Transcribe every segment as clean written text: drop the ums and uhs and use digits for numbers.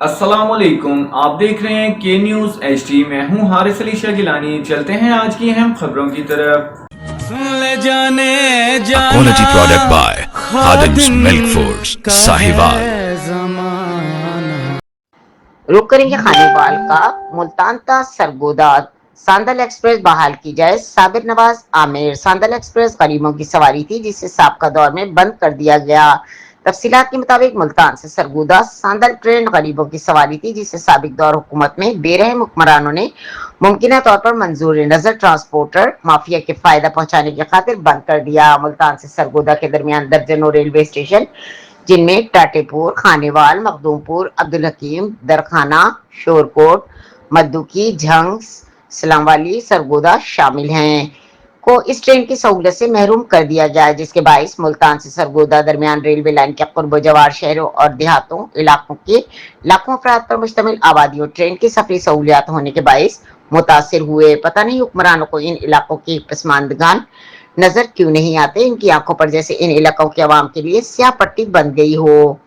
अस्सलामुअलैकुम, आप देख रहे हैं के न्यूज़ HD। मैं हूं हारिस अली शाह गिलानी। चलते हैं आज की अहम खबरों की तरफ। ले जाने A जाना quality product by Khadim's Milk Foods, का Sahiwal. है ज़माना। रुक करेंगे खानेवाल का मुल्तान का सरगोदा। सांदल एक्सप्रेस बहाल की जाए। साबिर नवाज आमिर। सांदल एक्सप्रेस गरीबों की सवारी थी जिसे साबका दौर में बंद कर दिया गया। तफसीलात के मुताबिक मुल्तान से सरगोदा सांदल ट्रेन गरीबों की सवारी थी जिसे साबिक दौर हुकूमत में बेरहम हुक्मरानों ने मुमकिना तौर पर मंजूर नजर ट्रांसपोर्टर माफिया के फायदा पहुंचाने की खातिर बंद कर दिया। मुल्तान से सरगोदा के दरमियान दर्जनों रेलवे स्टेशन जिनमें टाटेपुर, खानेवाल, मखदूमपुर, अब्दुल हकीम, दरखाना, शोरकोट, मद्दुकी, झंग, सलामवाली, सरगोदा शामिल हैं को इस ट्रेन की सहूलत से महरूम कर दिया गया है, जिसके बाइस मुल्तान से सरगोदा दरमियान रेलवे लाइन के कुर्ब जवार शहरों और देहातों इलाकों के लाखों अफराद पर मुश्तमिल आबादी और ट्रेन की सफरी सहूलियात होने के बाइस मुतासिर हुए। पता नहीं हुक्मरानों को इन इलाकों की पसमानदगान नजर क्यों नहीं आते, इनकी आंखों पर जैसे इन इलाकों के अवाम के लिए स्याह पट्टी बन गई हो।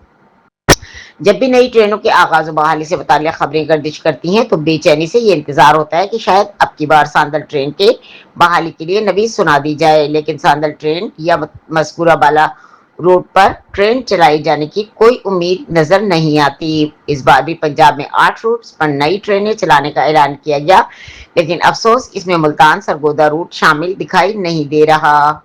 जब भी नई ट्रेनों के आगाज और बहाली से मुताल्लिक़ खबरें गर्दिश करती हैं तो बेचैनी से ये इंतजार होता है कि शायद अब की बार सांदल ट्रेन के बहाली के लिए नवीद सुना दी जाए, लेकिन सांदल ट्रेन या मज़कूरा बाला रूट पर ट्रेन चलाई जाने की कोई उम्मीद नजर नहीं आती। इस बार भी पंजाब में 8 रूट्स पर नई ट्रेनें चलाने का ऐलान किया गया, लेकिन अफसोस इसमें मुल्तान सरगोदा रूट शामिल दिखाई नहीं दे रहा।